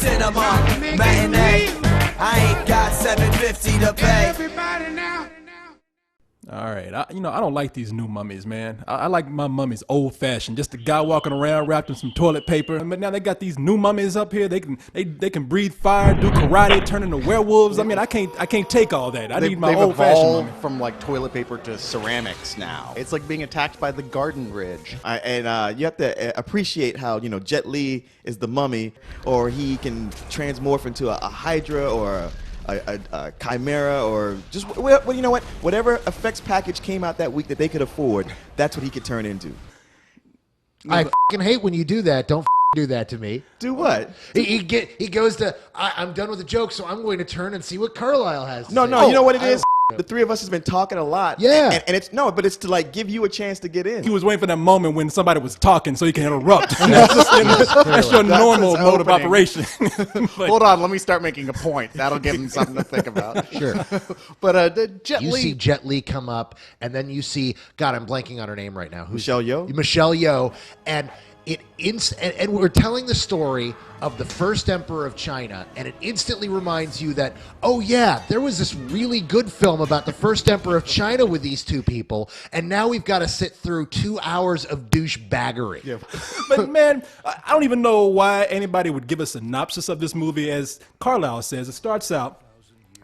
cinema matinee. I ain't got $7.50 to pay. Everybody now. All right, I don't like these new mummies, man. I like my mummies old-fashioned, just a guy walking around wrapped in some toilet paper. But now they got these new mummies up here. They can breathe fire, do karate, turn into werewolves. I mean, I can't take all that. I need my old-fashioned mummy. From like toilet paper to ceramics now. It's like being attacked by the Garden Ridge. And you have to appreciate how Jet Li is the mummy, or he can transmorph into a Hydra or a Chimera, or just well, you know what? Whatever effects package came out that week that they could afford, that's what he could turn into. I fucking hate when you do that. Don't do that to me. Do what? He goes to, I'm done with the joke, so I'm going to turn and see what Carlisle has to say. No, you know what it is? The three of us has been talking a lot. Yeah. And it's it's to like give you a chance to get in. He was waiting for that moment when somebody was talking so he can interrupt. That's your normal mode of operation. Hold on, let me start making a point. That'll give him something to think about. Sure. But Jet Li. You see Jet Li come up, and then you see, God, I'm blanking on her name right now. Michelle Yeoh? Michelle Yeoh. And and we're telling the story of the first emperor of China, and it instantly reminds you that, oh yeah, there was this really good film about the first emperor of China with these two people, and now we've got to sit through 2 hours of douchebaggery. Yeah. But man, I don't even know why anybody would give a synopsis of this movie. As Carlisle says, it starts out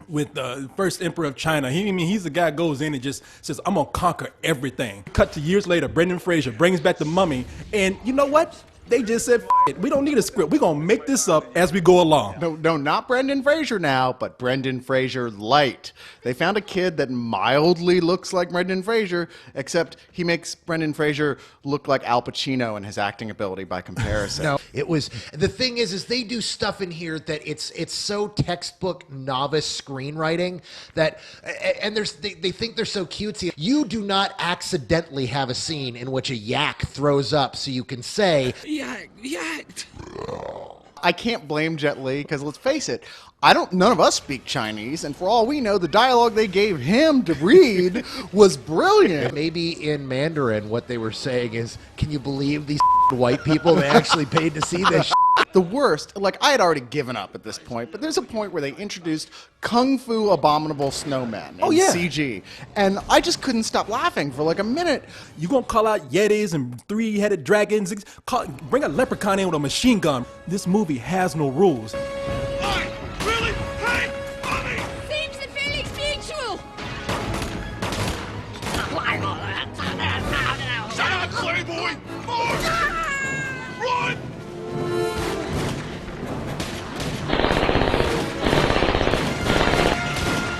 with the first emperor of China. He's the guy who goes in and just says, I'm going to conquer everything. Cut to years later, Brendan Fraser brings back the mummy. And you know what? They just said, it. We don't need a script. We're going to make this up as we go along. No, not Brendan Fraser now, but Brendan Fraser light. They found a kid that mildly looks like Brendan Fraser, except he makes Brendan Fraser look like Al Pacino in his acting ability by comparison. No, it was, the thing is they do stuff in here that it's so textbook novice screenwriting that, and they think they're so cutesy. You do not accidentally have a scene in which a yak throws up so you can say, Yak. I can't blame Jet Li, because let's face it, none of us speak Chinese, and for all we know, the dialogue they gave him to read was brilliant. Maybe in Mandarin, what they were saying is, can you believe these white people they actually paid to see this? The worst, like I had already given up at this point, but there's a point where they introduced Kung Fu Abominable Snowmen in CG, and I just couldn't stop laughing for like a minute. You gonna call out Yetis and three-headed dragons? Bring a leprechaun in with a machine gun. This movie has no rules. Really? Hey, mommy! Seems to Felix mutual. Shut up, Playboy! Run!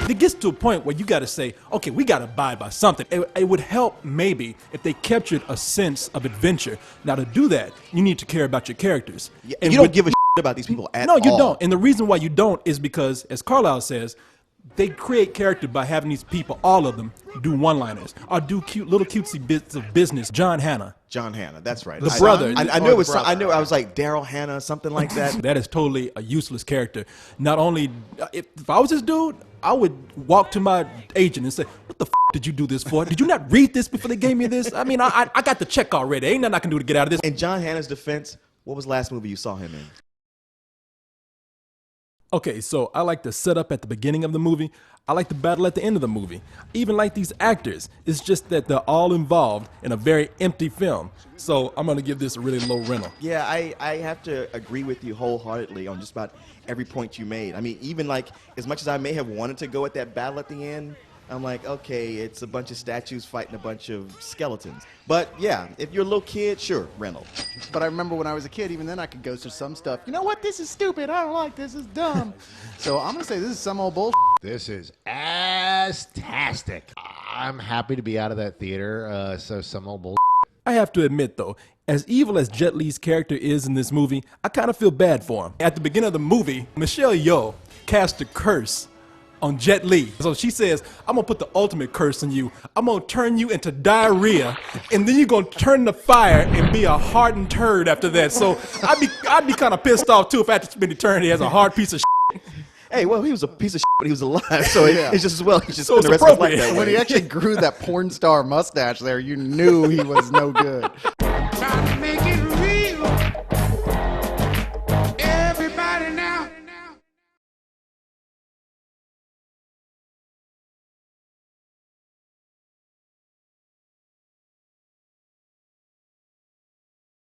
It gets to a point where you got to say, okay, we got to abide by something. It would help maybe if they captured a sense of adventure. Now, to do that, you need to care about your characters. Yeah, and you don't give a about these people at all. No, you don't. And the reason why you don't is because, as Carlisle says, they create character by having these people, all of them, do one-liners or do little cutesy bits of business. John Hannah, that's right. The brother. I knew it was. I knew. I was like Daryl Hannah, something like that. That is totally a useless character. Not only, if I was this dude, I would walk to my agent and say, what the did you do this for? Did you not read this before they gave me this? I mean, I got the check already. Ain't nothing I can do to get out of this. In John Hannah's defense, what was the last movie you saw him in? Okay, so I like the setup at the beginning of the movie. I like the battle at the end of the movie. I even like these actors. It's just that they're all involved in a very empty film. So I'm going to give this a really low rental. Yeah, I have to agree with you wholeheartedly on just about every point you made. I mean, even like as much as I may have wanted to go at that battle at the end, I'm like, okay, it's a bunch of statues fighting a bunch of skeletons. But yeah, if you're a little kid, sure, rental. But I remember when I was a kid, even then I could go through some stuff. You know what? This is stupid. I don't like this. This is dumb. So I'm going to say this is some old bullshit. This is ass-tastic. I'm happy to be out of that theater, so some old bullshit. I have to admit, though, as evil as Jet Li's character is in this movie, I kind of feel bad for him. At the beginning of the movie, Michelle Yeoh cast a curse on Jet Li. So she says, I'm gonna put the ultimate curse on you. I'm gonna turn you into diarrhea, and then you're gonna turn to fire and be a hardened turd after that. So I'd be kind of pissed off too if I had to spend eternity as a hard piece of shit. Hey, well, he was a piece of shit, but he was alive, so it's just as well. He just So spent the it's rest of his life appropriate. that When way. he actually grew that porn star mustache there, you knew he was no good. Time to make it